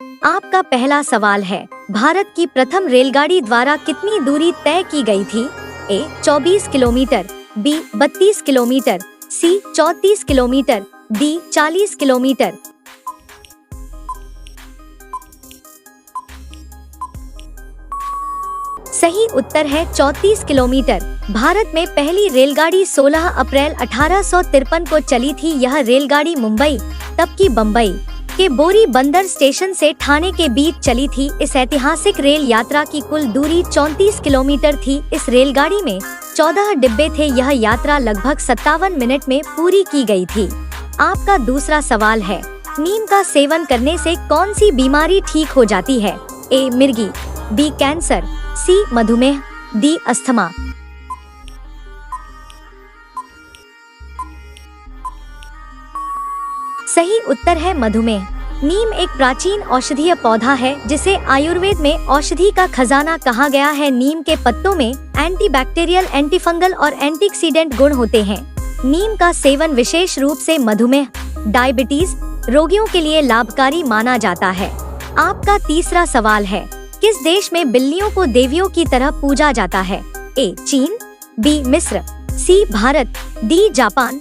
आपका पहला सवाल है, भारत की प्रथम रेलगाड़ी द्वारा कितनी दूरी तय की गई थी? ए 24 किलोमीटर, बी 32 किलोमीटर, सी 34 किलोमीटर, डी 40 किलोमीटर। सही उत्तर है 34 किलोमीटर। भारत में पहली रेलगाड़ी 16 अप्रैल 1853 को चली थी। यह रेलगाड़ी मुंबई, तब की बम्बई के बोरी बंदर स्टेशन से ठाणे के बीच चली थी। इस ऐतिहासिक रेल यात्रा की कुल दूरी 34 किलोमीटर थी। इस रेलगाड़ी में 14 डिब्बे थे। यह यात्रा लगभग 57 मिनट में पूरी की गई थी। आपका दूसरा सवाल है, नीम का सेवन करने से कौन सी बीमारी ठीक हो जाती है? ए मिर्गी, बी कैंसर, सी मधुमेह, डी अस्थमा। सही उत्तर है मधुमेह। नीम एक प्राचीन औषधीय पौधा है जिसे आयुर्वेद में औषधि का खजाना कहा गया है। नीम के पत्तों में एंटीबैक्टीरियल, एंटीफंगल और एंटीऑक्सीडेंट गुण होते हैं। नीम का सेवन विशेष रूप से मधुमेह, डायबिटीज रोगियों के लिए लाभकारी माना जाता है। आपका तीसरा सवाल है, किस देश में बिल्लियों को देवियों की तरह पूजा जाता है? ए चीन, बी मिस्र, सी भारत, डी जापान।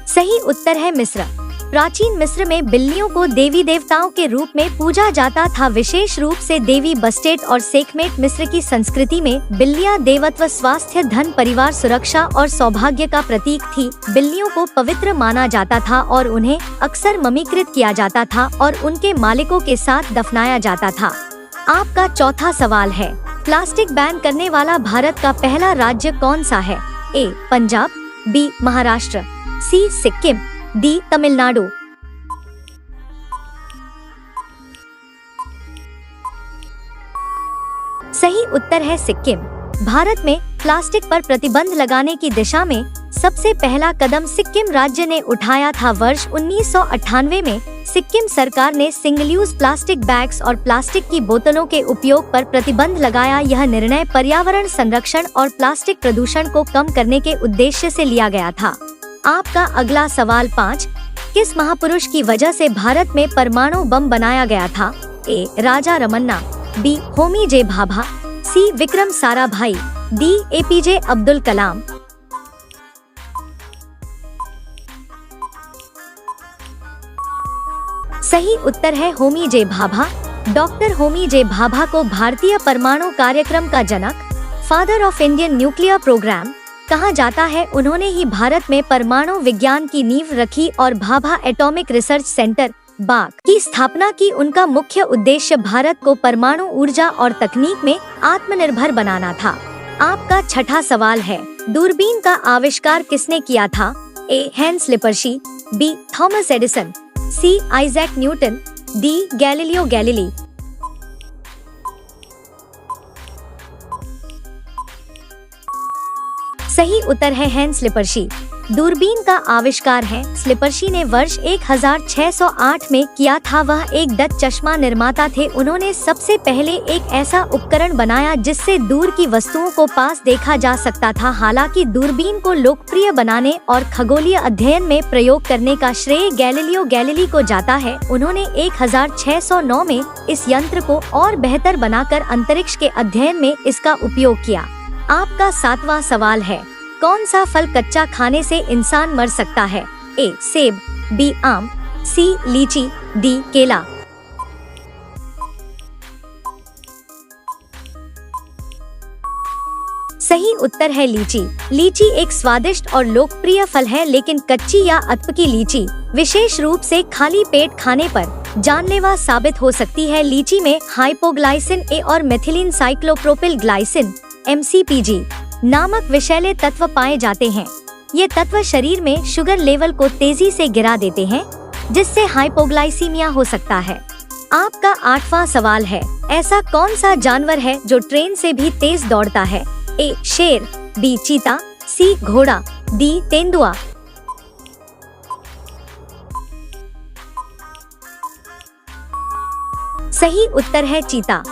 सही उत्तर है मिस्र। प्राचीन मिस्र में बिल्लियों को देवी देवताओं के रूप में पूजा जाता था, विशेष रूप से देवी बस्टेट और सेखमेट। मिस्र की संस्कृति में बिल्लियां देवत्व, स्वास्थ्य, धन, परिवार, सुरक्षा और सौभाग्य का प्रतीक थी। बिल्लियों को पवित्र माना जाता था और उन्हें अक्सर ममीकृत किया जाता था और उनके मालिकों के साथ दफनाया जाता था। आपका चौथा सवाल है, प्लास्टिक बैन करने वाला भारत का पहला राज्य कौन सा है? ए पंजाब, बी महाराष्ट्र, सी सिक्किम, डी तमिलनाडु। सही उत्तर है सिक्किम। भारत में प्लास्टिक पर प्रतिबंध लगाने की दिशा में सबसे पहला कदम सिक्किम राज्य ने उठाया था। वर्ष 1998 में सिक्किम सरकार ने सिंगल यूज प्लास्टिक बैग्स और प्लास्टिक की बोतलों के उपयोग पर प्रतिबंध लगाया। यह निर्णय पर्यावरण संरक्षण और प्लास्टिक प्रदूषण को कम करने के उद्देश्य से लिया गया था। आपका अगला सवाल 5, किस महापुरुष की वजह से भारत में परमाणु बम बनाया गया था? A Raja Ramanna, B Homi J Bhabha, C Vikram Sarabhai, D APJ Abdul Kalam. सही उत्तर है होमी जे भाभा। डॉक्टर होमी जे भाभा को भारतीय परमाणु कार्यक्रम का जनक, father of Indian nuclear programme कहा जाता है। उन्होंने ही भारत में परमाणु विज्ञान की नींव रखी और भाभा एटॉमिक रिसर्च सेंटर (बाक) की स्थापना की। उनका मुख्य उद्देश्य भारत को परमाणु ऊर्जा और तकनीक में आत्मनिर्भर बनाना था। आपका छठा सवाल है, दूरबीन का आविष्कार किसने किया था? A Hans Lippershey, B Thomas Edison, C Isaac Newton, D Galileo Galilei. सही उत्तर है हैंस लिपर्शी। दूरबीन का आविष्कार हैंस लिपर्शी ने वर्ष 1608 में किया था। वह एक डच चश्मा निर्माता थे। उन्होंने सबसे पहले एक ऐसा उपकरण बनाया जिससे दूर की वस्तुओं को पास देखा जा सकता था। हालांकि दूरबीन को लोकप्रिय बनाने और खगोलीय अध्ययन में प्रयोग करने का श्रेय गैलीलियो गैलीली को जाता है। उन्होंने 1609 में इस यंत्र को और बेहतर बनाकर अंतरिक्ष के अध्ययन में इसका उपयोग किया। आपका 7वां सवाल है, कौन सा फल कच्चा खाने से इंसान मर सकता है? ए सेब, बी आम, सी लीची, डी केला। सही उत्तर है लीची। लीची एक स्वादिष्ट और लोकप्रिय फल है, लेकिन कच्ची या अधपकी लीची विशेष रूप से खाली पेट खाने पर जानलेवा साबित हो सकती है। लीची में हाइपोग्लाइसिन ए और मेथिलीन साइक्लोप्रोपिल ग्लाइसिन (MCPG) नामक विषैले तत्व पाए जाते हैं। ये तत्व शरीर में शुगर लेवल को तेजी से गिरा देते हैं, जिससे हाइपोग्लाइसीमिया हो सकता है। आपका 8वां सवाल है, ऐसा कौन सा जानवर है जो ट्रेन से भी तेज दौड़ता है? ए शेर, बी चीता, सी घोड़ा, डी तेंदुआ। सही उत्तर है चीता।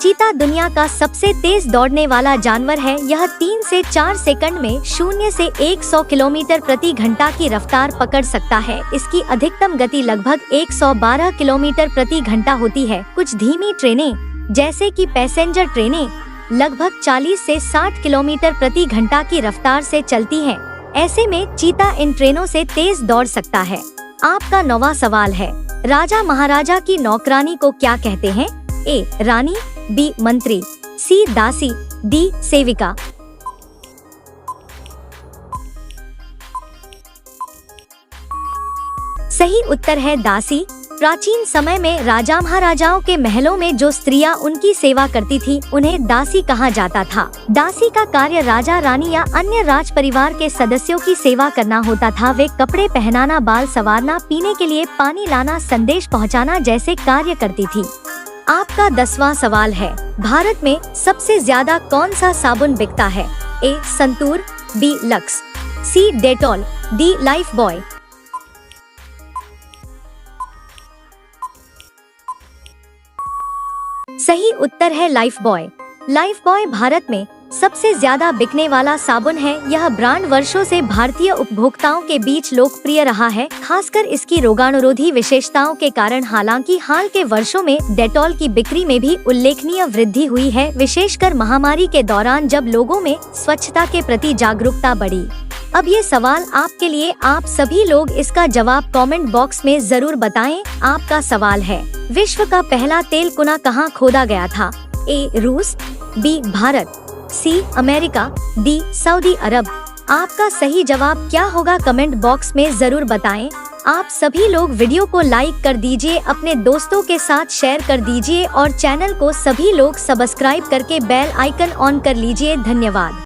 चीता दुनिया का सबसे तेज दौड़ने वाला जानवर है। यह 3 से 4 सेकंड में 0 से 100 किलोमीटर प्रति घंटा की रफ्तार पकड़ सकता है। इसकी अधिकतम गति लगभग 112 किलोमीटर प्रति घंटा होती है। कुछ धीमी ट्रेनें जैसे कि पैसेंजर ट्रेनें लगभग 40 से 60 किलोमीटर प्रति घंटा की रफ्तार से चलती हैं। ऐसे में चीता इन ट्रेनों से तेज दौड़ सकता है। आपका 9वां सवाल है, राजा महाराजा की नौकरानी को क्या कहते हैं? ए रानी, बी मंत्री, सी दासी, डी सेविका। सही उत्तर है दासी। प्राचीन समय में राजा महाराजाओं के महलों में जो स्त्रियां उनकी सेवा करती थी उन्हें दासी कहा जाता था। दासी का कार्य राजा रानी या अन्य राज परिवार के सदस्यों की सेवा करना होता था। वे कपड़े पहनाना, बाल संवारना, पीने के लिए पानी लाना, संदेश पहुंचाना जैसे कार्य करती थी। आपका 10वां सवाल है, भारत में सबसे ज्यादा कौन सा साबुन बिकता है? ए संतूर, बी लक्स, सी डेटॉल, डी लाइफ बॉय। सही उत्तर है life boy. Life boy Bharat में सबसे ज्यादा बिकने वाला साबुन है। यह ब्रांड वर्षों से भारतीय उपभोक्ताओं के बीच लोकप्रिय रहा है, खासकर इसकी रोगाणुरोधी विशेषताओं के कारण। हालांकि हाल के वर्षों में डेटॉल की बिक्री में भी उल्लेखनीय वृद्धि हुई है, विशेषकर महामारी के दौरान जब लोगों में स्वच्छता के प्रति जागरूकता बढ़ी। अब ये सवाल आपके लिए, आप सभी लोग इसका जवाब कमेंट बॉक्स में जरूर बताएं। आपका सवाल है, विश्व का पहला तेल कुआं कहाँ खोदा गया था? ए रूस, B Bharat, C America, D Saudi Arab. आपका सही जवाब क्या होगा कमेंट बॉक्स में जरूर बताएं। आप सभी लोग वीडियो को लाइक कर दीजिए, अपने दोस्तों के साथ शेयर कर दीजिए और चैनल को सभी लोग सब्सक्राइब करके बेल आइकन ऑन कर लीजिए। धन्यवाद।